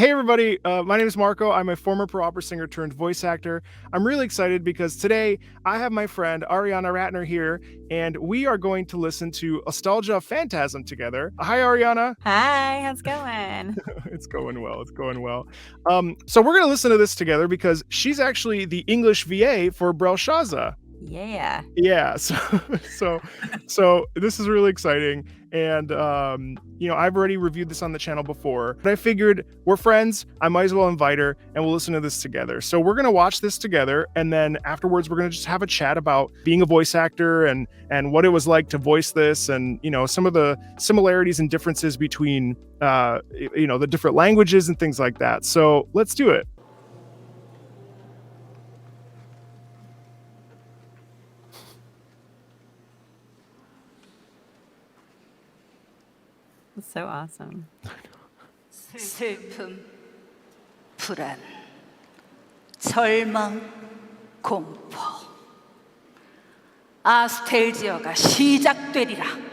Hey everybody, my name is Marco. I'm a former pro opera singer turned voice actor. I'm really excited because today I have my friend Arianna Ratner here, and we are going to listen to Astalgia of Phantasm together. Hi Arianna. Hi, how's it going? It's going well. It's going well. So we're going to listen to this together because she's actually the English VA for Brelshaza. Yeah. Yeah, so so this is really exciting, and I've already reviewed this on the channel before, but I figured we're friends, I might as well invite her, and we'll listen to this together. So we're gonna watch this together, and then afterwards we're gonna just have a chat about being a voice actor and what it was like to voice this, and some of the similarities and differences between the different languages and things like that. So let's do it. That's so awesome. 슬픔, 불안, 절망, 공포. 아스텔지어가 시작되리라.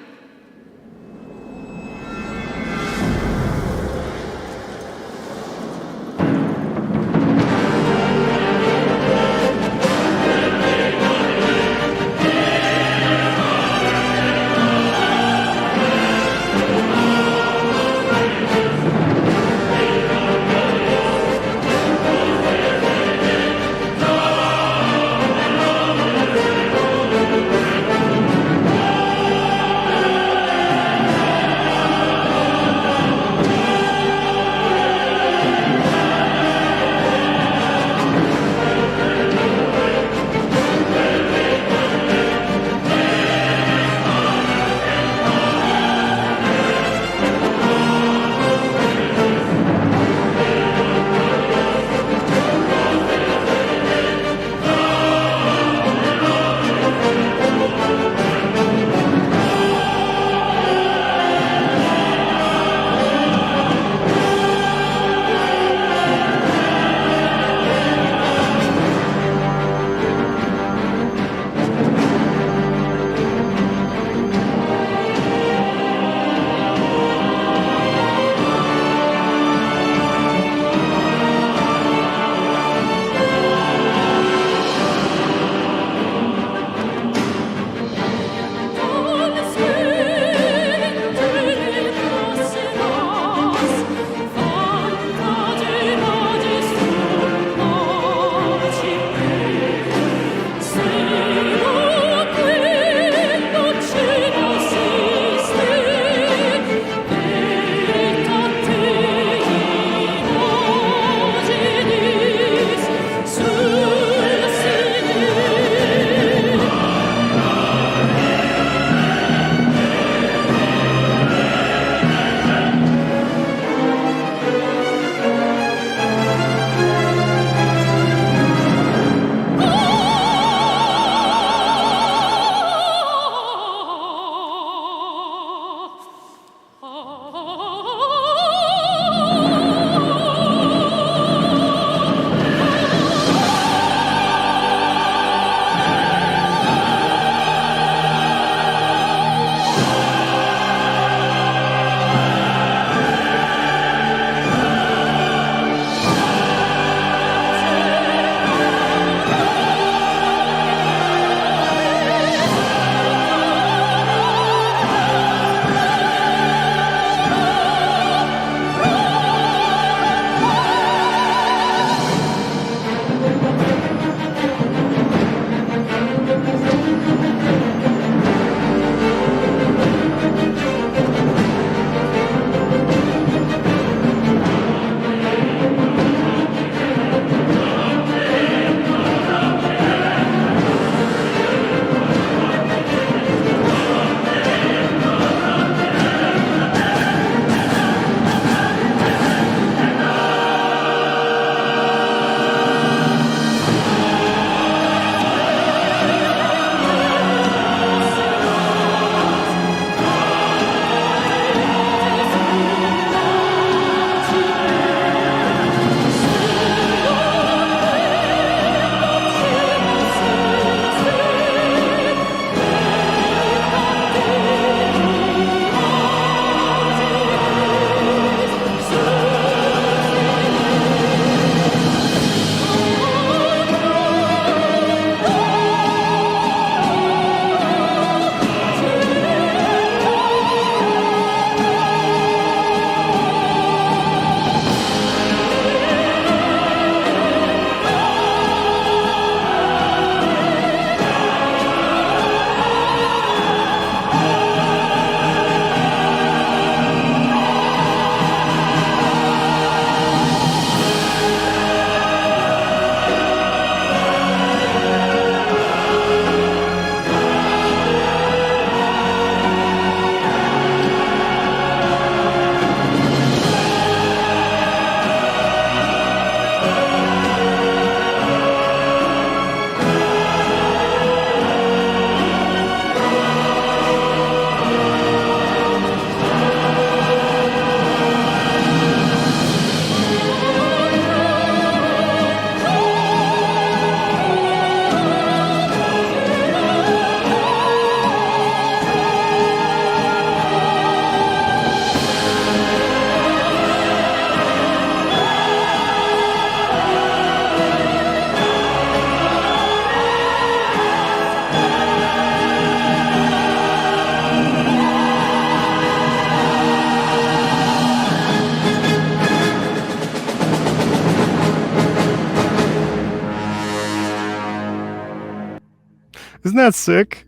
Isn't that sick?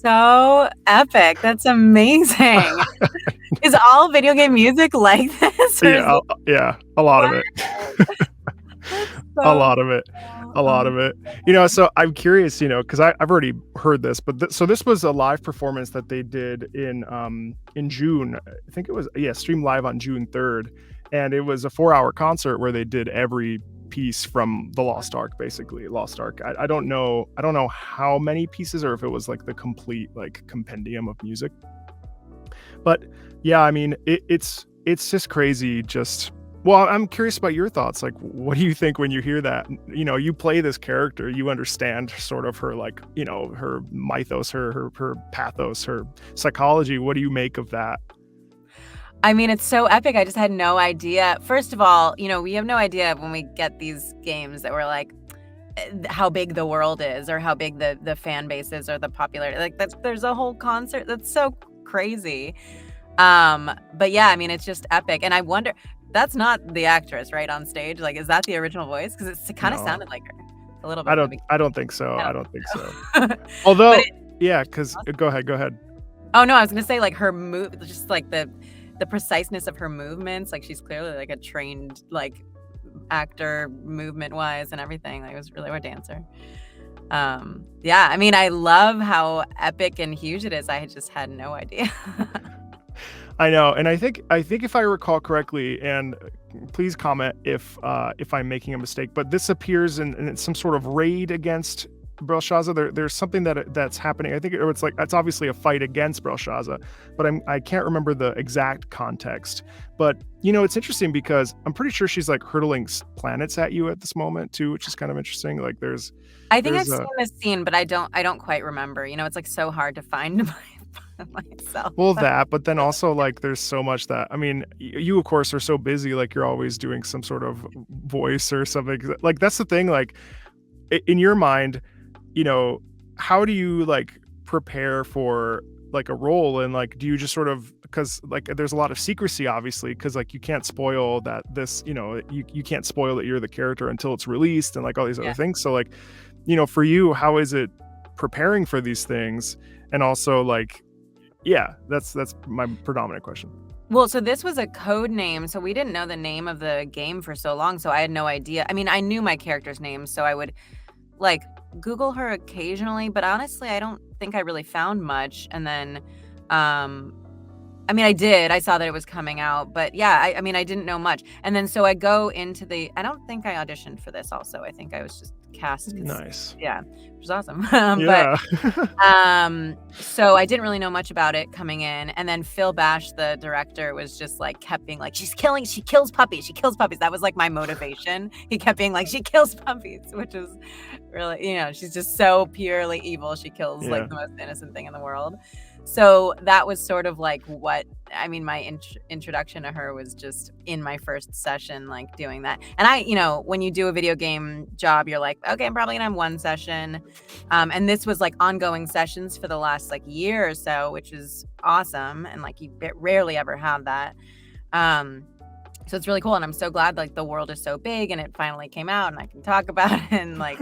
So epic. That's amazing. Is all video game music like this? Or is Yeah, a lot of What? it. That's A so lot of it. cool. A lot Oh of it. my So I'm curious, because I've already heard this, but so this was a live performance that they did in June. I think it was, streamed live on June 3rd, and it was a 4-hour concert where they did every piece from the Lost Ark, basically. Lost Ark. I don't know how many pieces, or if it was like the complete like compendium of music. But yeah, I mean, it's just crazy. Well, I'm curious about your thoughts. Like, what do you think when you hear that? You play this character, you understand sort of her, like, her mythos, her pathos, her psychology. What do you make of that? I mean, it's so epic. I just had no idea. First of all, we have no idea when we get these games that we're like, how big the world is, or how big the fan base is, or the popularity. Like, there's a whole concert that's so crazy. But yeah, I mean, it's just epic. And I wonder, that's not the actress, right, on stage? Like, is that the original voice? Because it kind of No. sounded like her a little bit. I don't think so. I don't think so. But Although, yeah, because go ahead. Oh no, I was gonna say, like, her move, just like the preciseness of her movements. Like, she's clearly like a trained like actor, movement wise and everything. Like, it was really a dancer. Yeah, I mean, I love how epic and huge it is. I just had no idea. I know, and I think if I recall correctly, and please comment if I'm making a mistake, but this appears in some sort of raid against Brelshaza. There's something that's happening. I think it's obviously a fight against Brelshaza, but I can't remember the exact context. But it's interesting because I'm pretty sure she's like hurtling planets at you at this moment too, which is kind of interesting. Like I think I've seen this scene, but I don't quite remember. It's like so hard to find myself. Well, but then also, like, there's so much that, I mean, you of course are so busy, like you're always doing some sort of voice or something. Like, that's the thing. Like, in your mind, how do you like prepare for like a role, and like, do you just sort of, because like there's a lot of secrecy, obviously, because like you can't spoil that you can't spoil that you're the character until it's released, and like all these other things. So like, for you, how is it preparing for these things? And also, like, yeah, that's my predominant question. Well, so this was a code name, so we didn't know the name of the game for so long, so I had no idea. I mean, I knew my character's name, so I would like Google her occasionally, but honestly, I don't think I really found much. And then, I mean, I saw that it was coming out, but yeah, I mean, I didn't know much. And then, so I go into I don't think I auditioned for this also. I think I was just cast. Nice. Yeah, which was awesome. Yeah. So I didn't really know much about it coming in. And then Phil Bash, the director, was just like, kept being like, she kills puppies. That was like my motivation. He kept being like, she kills puppies, which is really, she's just so purely evil. She kills like the most innocent thing in the world. So that was sort of like my introduction to her was just in my first session, like doing that. And when you do a video game job, you're like, okay, I'm probably gonna have one session. And this was like ongoing sessions for the last like year or so, which is awesome. And like you rarely ever have that. So it's really cool. And I'm so glad like the world is so big and it finally came out and I can talk about it and like,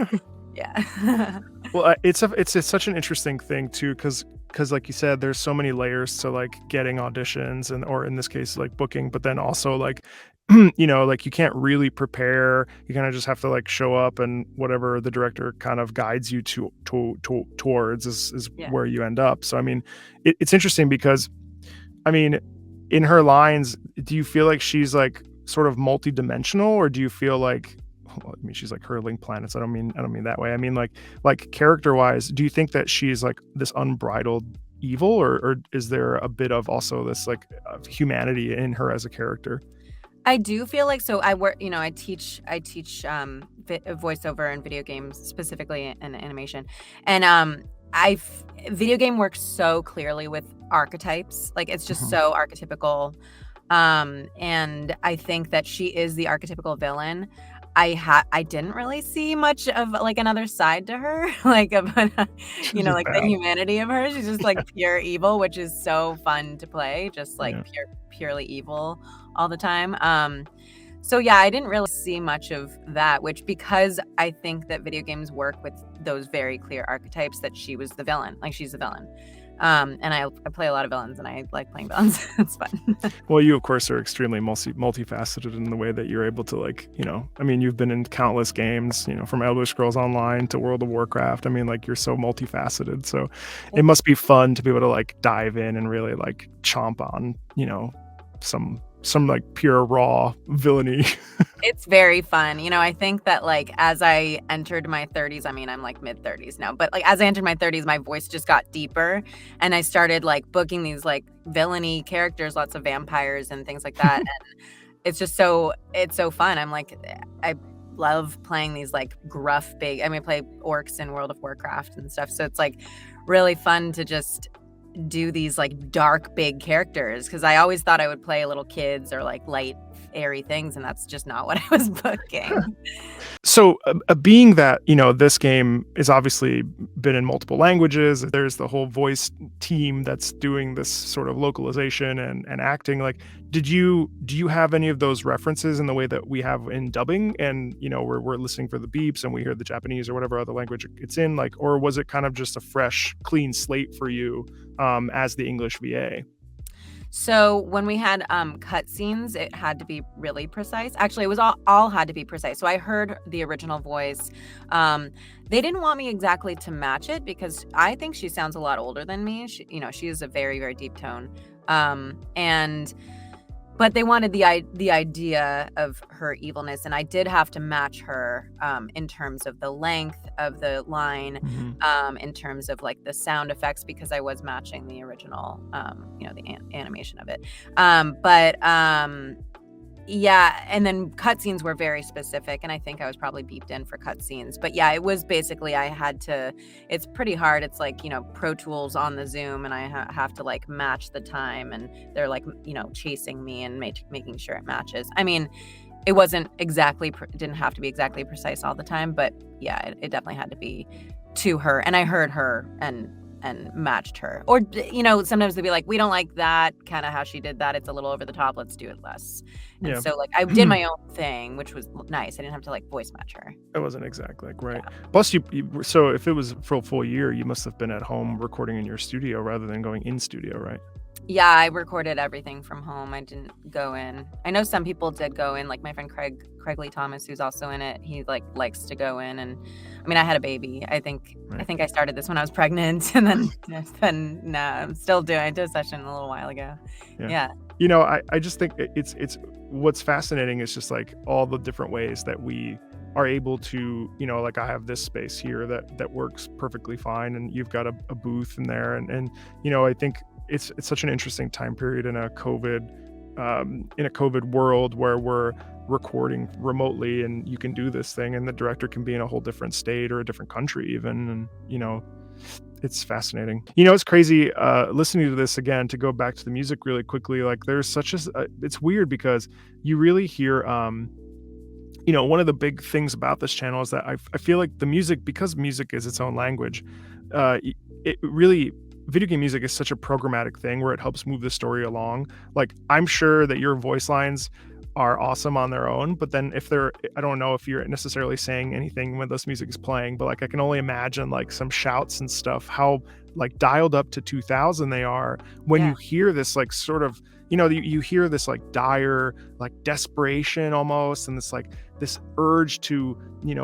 yeah. Well, it's such an interesting thing too, because like you said, there's so many layers to like getting auditions or in this case like booking, but then also like like you can't really prepare. You kind of just have to like show up, and whatever the director kind of guides you towards is where you end up. So I mean, it's interesting because I mean, in her lines, do you feel like she's like sort of multi-dimensional, or do you feel like, I mean, she's like hurling planets. I don't mean that way. I mean, like character-wise, do you think that she's like this unbridled evil, or is there a bit of also this like humanity in her as a character? I do feel like, so I work, I teach voiceover and video games, specifically in animation, and video game works so clearly with archetypes. Like, it's just so archetypical, and I think that she is the archetypical villain. I didn't really see much of like another side to her, like of like the humanity of her. She's just like pure evil, which is so fun to play, just like purely evil all the time. So yeah, I didn't really see much of that, which because I think that video games work with those very clear archetypes that she was the villain, like she's the villain. And I play a lot of villains and I like playing villains. It's fun. Well, you of course are extremely multifaceted in the way that you're able to, like, I mean, you've been in countless games, from Elder Scrolls Online to World of Warcraft. I mean, like, you're so multifaceted. So it must be fun to be able to like dive in and really like chomp on, some like pure raw villainy. It's very fun. I think that like as I entered my 30s, I mean, I'm like mid 30s now, but like as I entered my 30s, my voice just got deeper and I started like booking these like villainy characters, lots of vampires and things like that. And it's so fun. I'm like, I love playing these like gruff, big, I play orcs in World of Warcraft and stuff. So it's like really fun to just do these like dark, big characters because I always thought I would play little kids or like light, airy things, and that's just not what I was booking. So being that, this game is obviously been in multiple languages, there's the whole voice team that's doing this sort of localization and acting. Like, do you have any of those references in the way that we have in dubbing? And, we're listening for the beeps and we hear the Japanese or whatever other language it's in, like, or was it kind of just a fresh, clean slate for you as the English VA? So when we had cutscenes, it had to be really precise. Actually, it was all had to be precise. So I heard the original voice. They didn't want me exactly to match it because I think she sounds a lot older than me. She is a very, very deep tone. But they wanted the idea of her evilness, and I did have to match her in terms of the length of the line, in terms of like the sound effects, because I was matching the original, the animation of it. Yeah, and then cutscenes were very specific, and I think I was probably beeped in for cutscenes. But yeah, it was basically I had to. It's pretty hard. It's like Pro Tools on the Zoom, and I have to like match the time, and they're like chasing me and making sure it matches. I mean, it wasn't exactly didn't have to be exactly precise all the time, but yeah, it definitely had to be to her, and I heard her and matched her. Or sometimes they'd be like, we don't like that kind of how she did that, it's a little over the top, let's do it less. And so like I did my own thing, which was nice. I didn't have to like voice match her. It wasn't exactly like right. Plus you so if it was for a full year, you must have been at home recording in your studio rather than going in studio, right? Yeah, I recorded everything from home. I didn't go in. I know some people did go in, like my friend Craig Lee Thomas, who's also in it. He like likes to go in, and I mean, I had a baby. I think I started this when I was pregnant, and then no, I'm still doing. I did a session a little while ago. Yeah. I just think it's what's fascinating is just like all the different ways that we are able to, like I have this space here that works perfectly fine, and you've got a booth in there, and I think it's such an interesting time period in a COVID world where we're recording remotely and you can do this thing and the director can be in a whole different state or a different country even, and it's fascinating. It's crazy listening to this again, to go back to the music really quickly. Like there's such it's weird because you really hear one of the big things about this channel is that I feel like the music, because music is its own language, it really, video game music is such a programmatic thing where it helps move the story along. Like I'm sure that your voice lines are awesome on their own, but then I don't know if you're necessarily saying anything when this music is playing, but like I can only imagine like some shouts and stuff, how like dialed up to 2000 they are when you hear this like sort of, you hear this like dire, like desperation almost, and this like this urge to,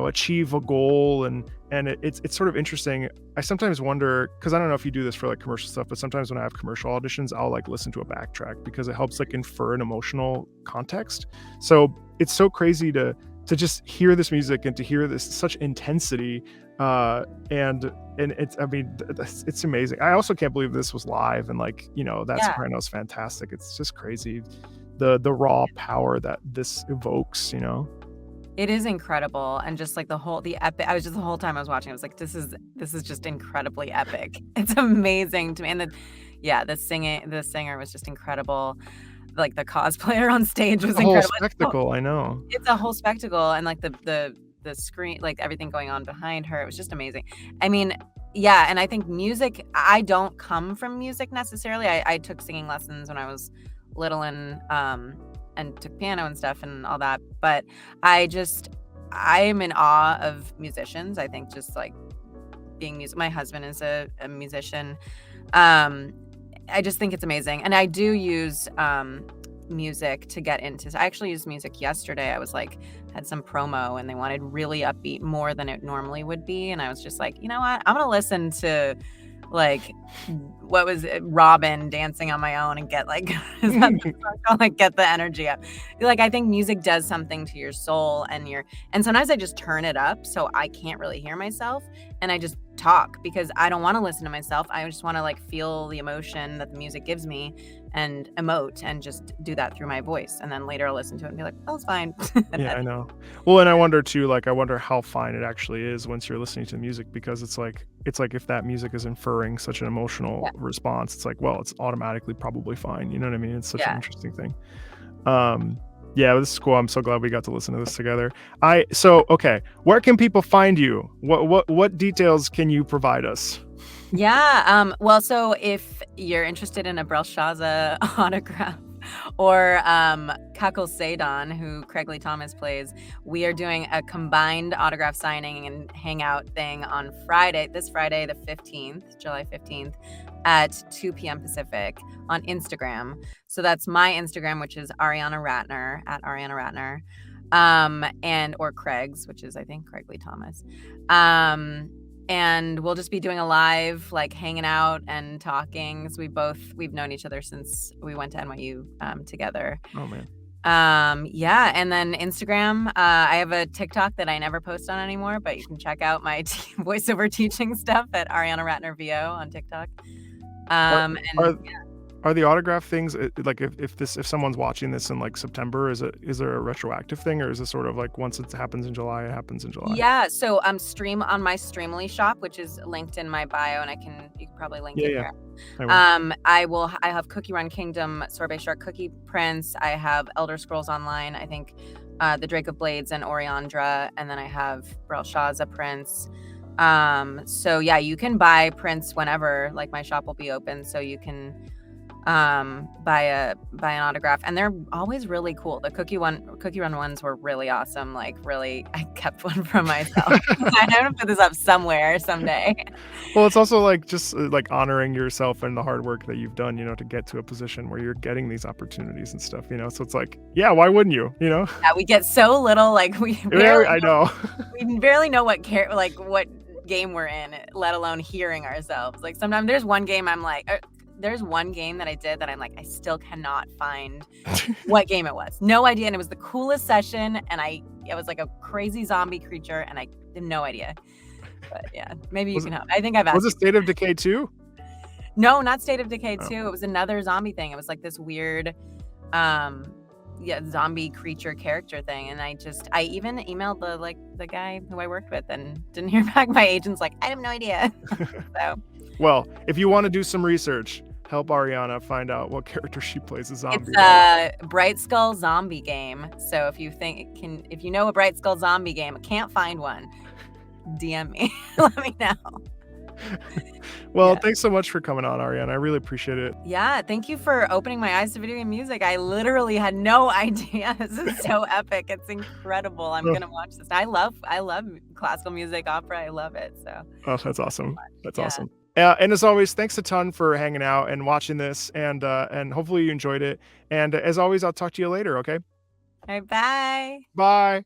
achieve a goal, and it's sort of interesting. I sometimes wonder, because I don't know if you do this for like commercial stuff, but sometimes when I have commercial auditions, I'll like listen to a backtrack because it helps like infer an emotional context. So it's so crazy to just hear this music and to hear this such intensity, and it's, I mean, it's amazing. I also can't believe this was live, and like that Soprano is fantastic. It's just crazy the raw power that this evokes. It is incredible, and just like the epic. I was just the whole time I was watching, I was like, this is just incredibly epic. It's amazing to me, and the singer was just incredible. Like the cosplayer on stage was incredible. Whole spectacle, I know. It's a whole spectacle, and like the screen, like everything going on behind her, it was just amazing. I mean, yeah, and I think music. I don't come from music necessarily. I took singing lessons when I was little, and and took piano and stuff and all that. But I am in awe of musicians. I think just like being my husband is a musician. I just think it's amazing. And I do use music to get into. I actually used music yesterday. I was like, had some promo and they wanted really upbeat, more than it normally would be. And I was just like, you know what? I'm going to listen to like, what was it? Robin dancing on my own and get like, is that the song called? Like get the energy up. Like, I think music does something to your soul and sometimes I just turn it up so I can't really hear myself and I just talk because I don't want to listen to myself. I just want to like feel the emotion that the music gives me and emote and just do that through my voice. And then later I'll listen to it and be like, oh, it's fine. Yeah, I know. Well, and I wonder too, like, I wonder how fine it actually is once you're listening to music, because it's like if that music is inferring such an emotional response, it's like, well, it's automatically probably fine. You know what I mean? It's such an interesting thing. Yeah, this is cool. I'm so glad we got to listen to this together. Okay, where can people find you? What details can you provide us? Yeah. Well, so if you're interested in a Brelshaza autograph or Kakul Sedan, who Craig Lee Thomas plays, we are doing a combined autograph signing and hangout thing on this Friday, the 15th, July 15th, at 2 p.m. Pacific on Instagram. So that's my Instagram, which is Arianna Ratner, at Arianna Ratner, or Craig's, which is, I think, Craig Lee Thomas. And we'll just be doing a live, like hanging out and talking. So we've known each other since we went to NYU together. Oh man. Yeah. And then Instagram, I have a TikTok that I never post on anymore, but you can check out my voiceover teaching stuff at Arianna Ratner VO on TikTok. Are the autograph things like if someone's watching this in like September, is there a retroactive thing, or is it sort of like once it happens in July, it happens in July? Yeah, so stream on my Streamly shop, which is linked in my bio, and you can probably link it here. I have Cookie Run Kingdom Sorbet Shark Cookie prints. I have Elder Scrolls Online, I think, the Drake of Blades and Oriandra, and then I have Brelshaza prints. So yeah, you can buy prints whenever, like my shop will be open, so you can buy an autograph, and they're always really cool. The Cookie Run ones were really awesome. Like, really, I kept one for myself. I'm gonna put this up somewhere someday. Well, it's also like just like honoring yourself and the hard work that you've done, to get to a position where you're getting these opportunities and stuff, so it's like, yeah, why wouldn't you? Yeah, we get so little, like we barely know what game we're in, let alone hearing ourselves. Like sometimes there's one game that I did that I'm like, I still cannot find what game it was. No idea. And it was the coolest session. And it was like a crazy zombie creature. And I have no idea. But yeah, maybe you can help. I think I've asked. Was it State of Decay 2? No, not State of Decay 2. It was another zombie thing. It was like this weird, zombie creature character thing. And I even emailed the guy who I worked with and didn't hear back. My agent's like, I have no idea. So. Well, if you want to do some research, help Arianna find out what character she plays a zombie. It's a Bright Skull zombie game. So if you know a Bright Skull zombie game, I can't find one, DM me. Let me know. Well, thanks so much for coming on, Arianna. I really appreciate it. Yeah, thank you for opening my eyes to video game music. I literally had no idea. This is so epic. It's incredible. I'm gonna watch this. I love classical music, opera. I love it. So. Oh, that's awesome. That's awesome. And as always, thanks a ton for hanging out and watching this, and hopefully you enjoyed it. And as always, I'll talk to you later, okay? All right, bye. Bye.